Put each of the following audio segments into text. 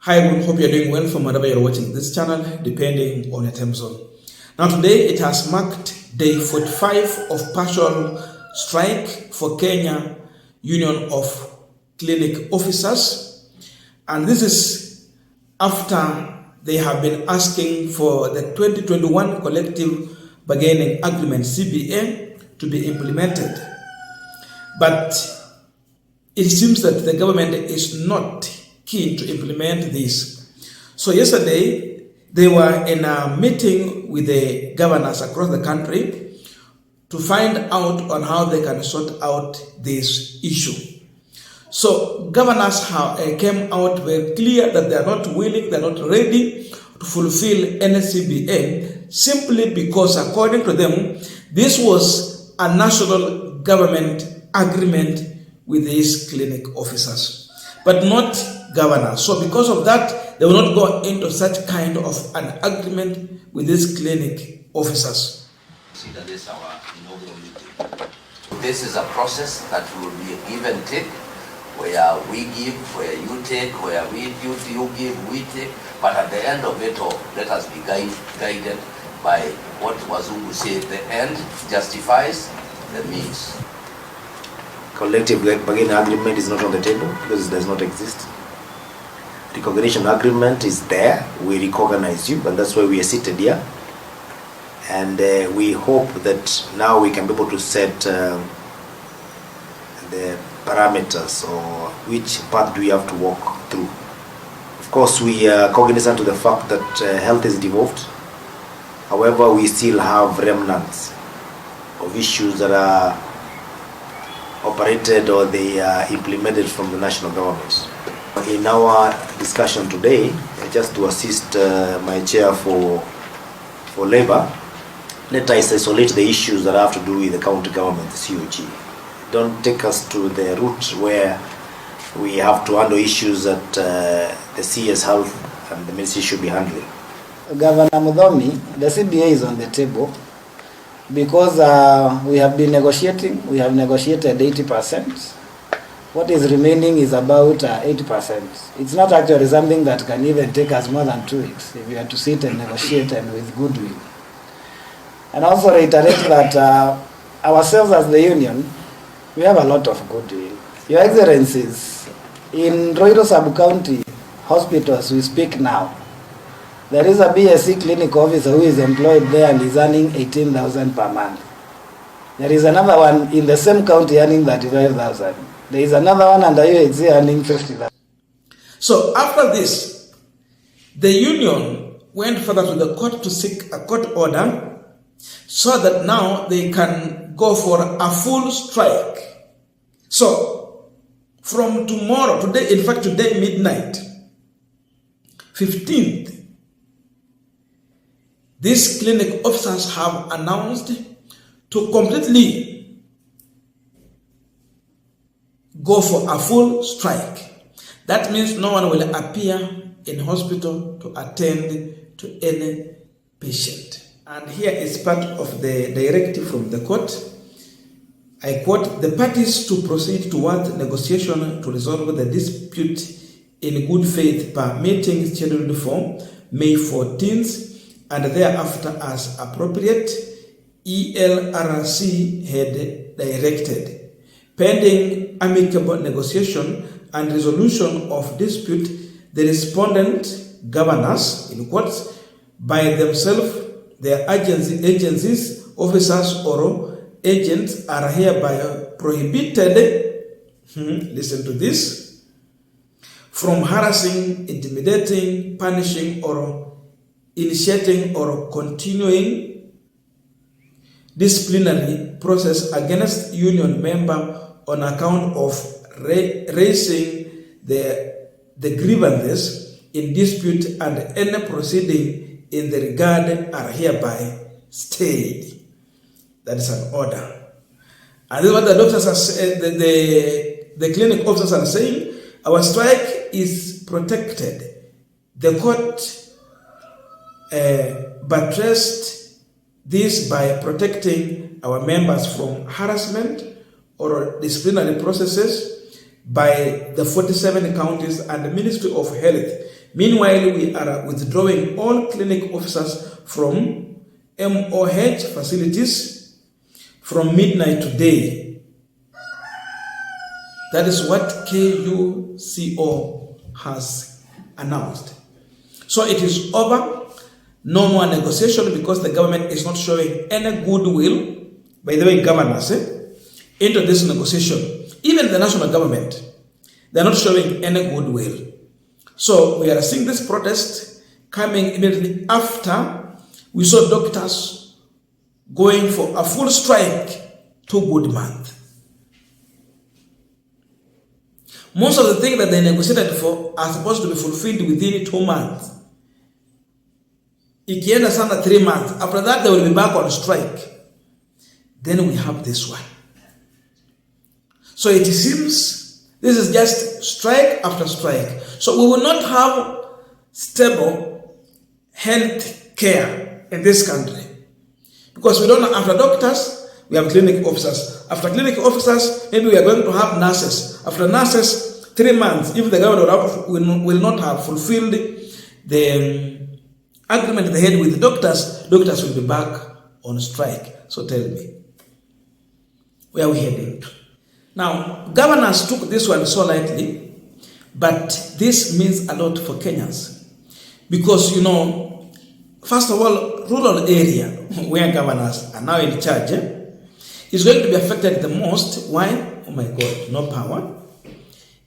Hi everyone, hope you're doing well from wherever you're watching this channel, depending on your time zone. Now today it has marked day 45 of partial strike for Kenya Union of Clinic Officers, and this is after they have been asking for the 2021 Collective Bargaining Agreement CBA to be implemented. But it seems that the government is not keen to implement this. So yesterday, they were in a meeting with the governors across the country to find out on how they can sort out this issue. So governors came out very clear that they are not willing, they are not ready to fulfill any CBA simply because, according to them, this was a national government agreement with these clinic officers, but not governors. So because of that, they will not go into such kind of an agreement with these clinic officers. Consider this our inaugural meeting. This is a process that will be a give and take, where we give, where you take, where you give, we take. But at the end of it all, let us be guided by what Wazungu said: the end justifies the means. Collective bargaining agreement is not on the table because it does not exist. Recognition agreement is there. We recognize you, and that's why we are seated here. And we hope that now we can be able to set the parameters or which path do we have to walk through. Of course, we are cognizant to the fact that health is devolved. However, we still have remnants of issues that are operated or they are implemented from the national government. In our discussion today, just to assist my chair for labor, let us isolate the issues that have to do with the county government, the COG. Don't take us to the route where we have to handle issues that the CS Health and the ministry should be handling. Governor Mudhomi, the CBA is on the table because we have been negotiating. We have negotiated 80%. What is remaining is about 80%. It's not actually something that can even take us more than 2 weeks if we are to sit and negotiate and with goodwill. And also reiterate that ourselves as the union, we have a lot of goodwill. Your Excellencies, in Ronoh sub-county hospitals we speak now, there is a BSc clinic officer who is employed there and is earning 18,000 per month. There is another one in the same county earning 35,000. There is another one under UHC earning 50,000. So after this, the union went further to the court to seek a court order so that now they can go for a full strike. So from tomorrow, today midnight, 15th, these clinic officers have announced to completely go for a full strike. That means no one will appear in hospital to attend to any patient. And here is part of the directive from the court. I quote: the parties to proceed towards negotiation to resolve the dispute in good faith per meeting scheduled for May 14th and thereafter as appropriate, ELRC had directed. Pending amicable negotiation and resolution of dispute, the respondent governors, in quotes, by themselves, their agencies, officers or agents are hereby prohibited, listen to this, from harassing, intimidating, punishing or initiating or continuing disciplinary process against union member on account of raising the grievances in dispute, and any proceeding in the regard are hereby stayed. That is an order. And this is what the doctors are saying, the clinic officers are saying: our strike is protected. The court buttressed this by protecting our members from harassment or disciplinary processes by the 47 counties and the Ministry of Health Meanwhile, we are withdrawing all clinic officers from MOH facilities from midnight today. That is what KUCO has announced. So it is over. No more negotiation because the government is not showing any goodwill, by the way, governors, into this negotiation. Even the national government, they are not showing any goodwill. So we are seeing this protest coming immediately after we saw doctors going for a full strike 2 good months. Most of the things that they negotiated for are supposed to be fulfilled within 2 months. Ikienda sana 3 months. After that, they will be back on strike. Then we have this one. So it seems this is just strike after strike. So we will not have stable health care in this country. Because we don't know, after doctors, we have clinic officers. After clinic officers, maybe we are going to have nurses. After nurses, 3 months, if the government will not have fulfilled the agreement they had with the doctors will be back on strike. So tell me, where are we heading to? Now, governors took this one so lightly, but this means a lot for Kenyans. Because, first of all, rural area, where governors are now in charge, is going to be affected the most. Why? Oh my God, no power.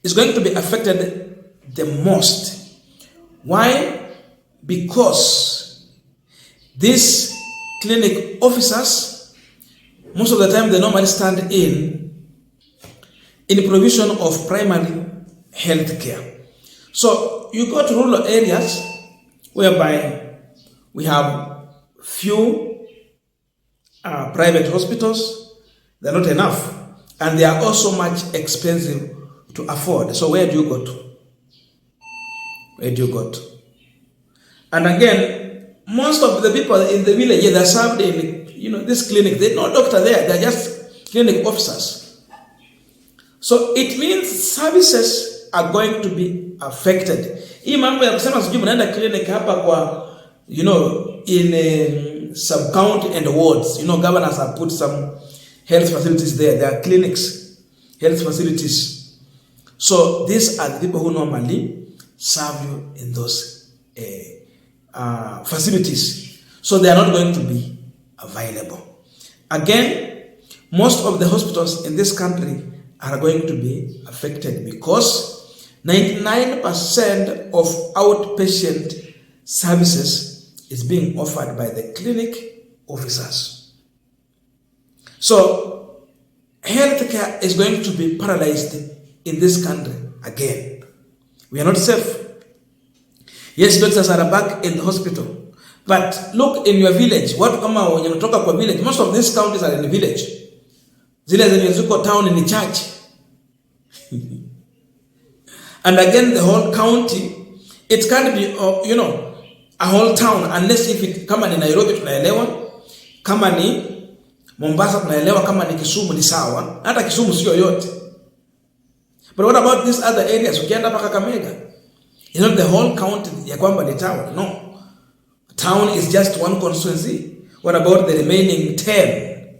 It's going to be affected the most. Why? Because these clinic officers, most of the time they normally stand in provision of primary health care. So you go to rural areas whereby we have few private hospitals. They're not enough, and they are also much expensive to afford. So where do you go to? Where do you go to? And again, most of the people in the village, they're served in, this clinic. There's no doctor there. They're just clinic officers. So it means services are going to be affected. Hii mambo ya kusema sijui mnaenda clinic hapa kwa, in sub-county and wards. Governors have put some health facilities there. There are clinics, health facilities. So these are the people who normally serve you in those facilities. So they are not going to be available. Again, most of the hospitals in this country are going to be affected because 99% of outpatient services is being offered by the clinic officers. So healthcare is going to be paralyzed in this country again. We are not safe. Yes, doctors are back in the hospital. But look in your village. What kama when you talk about village? Most of these counties are in the village. Zile zenye ziko town in the church. And again, the whole county, it can't be, a whole town unless if it, kama ni Nairobi tunaelewa, kama ni Mombasa tunaelewa, kama ni Kisumu ni sawa, hata Kisumu sio yote. But what about these other areas? Ukienda paka Kakamega, it's not the whole county ya kwamba ni town. No. Town is just one constituency. What about the remaining 10?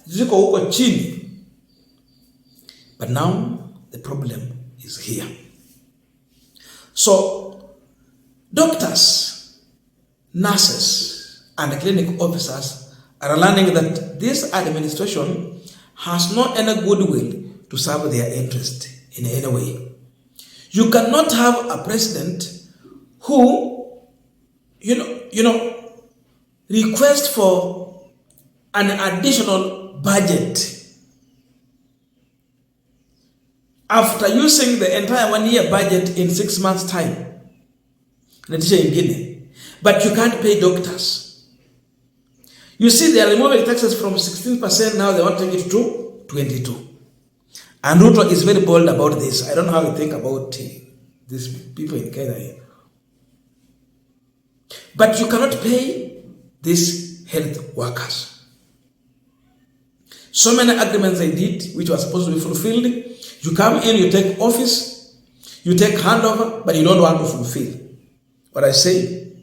Ziko huko chini. But now the problem is here. So doctors, nurses, and clinic officers are learning that this administration has no any goodwill to serve their interest in any way. You cannot have a president who, request for an additional budget after using the entire 1-year budget in 6 months' time. But you can't pay doctors. You see, they are removing taxes from 16%, now they want to take it to 22%. And Ruto is very bold about this. I don't know how you think about these people in Kenya. But you cannot pay these health workers. So many agreements they did, which were supposed to be fulfilled. You come in, you take office, You take handover, but you don't want to fulfill what I say.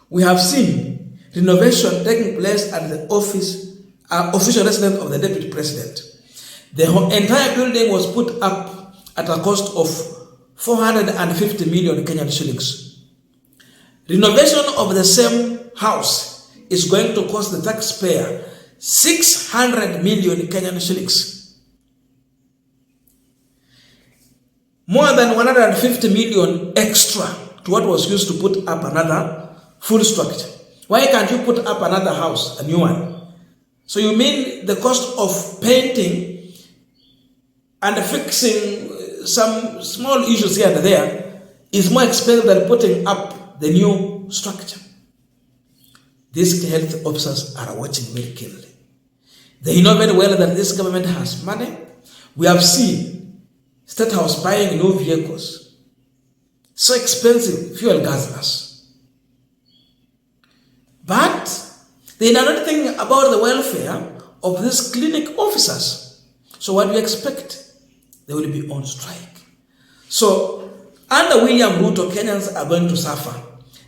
We have seen renovation taking place at the official residence of the Deputy President. The entire building was put up at a cost of 450 million Kenyan shillings. Renovation of the same house is going to cost the taxpayer 600 million Kenyan shillings. More than 150 million extra to what was used to put up another full structure. Why can't you put up another house, a new one? So you mean the cost of painting and fixing some small issues here and there is more expensive than putting up the new structure? These health officers are watching very keenly. They know very well that this government has money. We have seen Statehouse buying new vehicles. So expensive, fuel guzzlers. But they know nothing about the welfare of these clinic officers. So what do you expect? They will be on strike. So under William Ruto, Kenyans are going to suffer.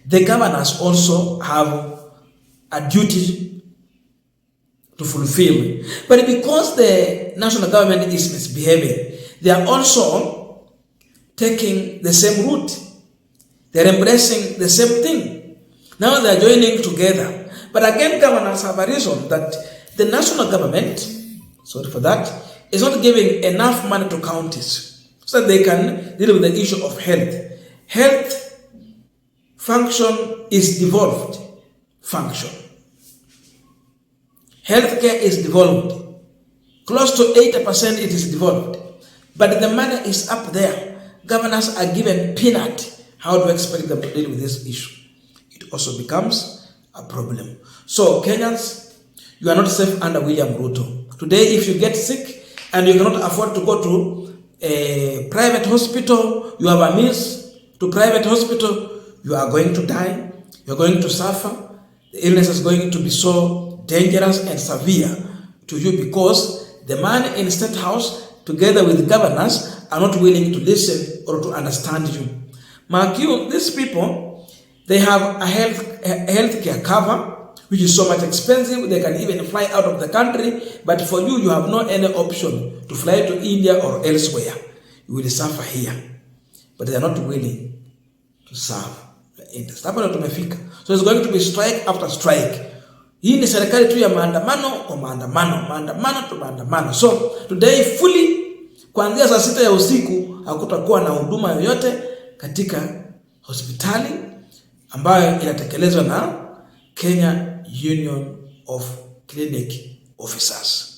The governors also have a duty to fulfill. But because the national government is misbehaving, they are also taking the same route. They are embracing the same thing. Now they are joining together. But again, governors have a reason that the national government, sorry for that, is not giving enough money to counties so that they can deal with the issue of health. Health function is devolved function. Healthcare is devolved. Close to 80% it is devolved. But the money is up there. Governors are given peanut. How do you expect them to deal with this issue? It also becomes a problem. So Kenyans, you are not safe under William Ruto. Today, if you get sick and you cannot afford to go to a private hospital, you have a means to private hospital, you are going to die, you are going to suffer. The illness is going to be so dangerous and severe to you because the man in Statehouse, together with the governors, are not willing to listen or to understand you. Mark you, these people, they have a healthcare cover, which is so much expensive, they can even fly out of the country, but for you, you have no any option to fly to India or elsewhere. You will suffer here. But they are not willing to serve the interest. So it's going to be strike after strike. Hii ni serikali tu ya maandamano kwa maandamano, maandamano to maandamano. So today fully, kuanzia saa 6 ya usiku, hakutakuwa na huduma yoyote katika hospitali ambayo inatekelezwa na Kenya Union of Clinic Officers.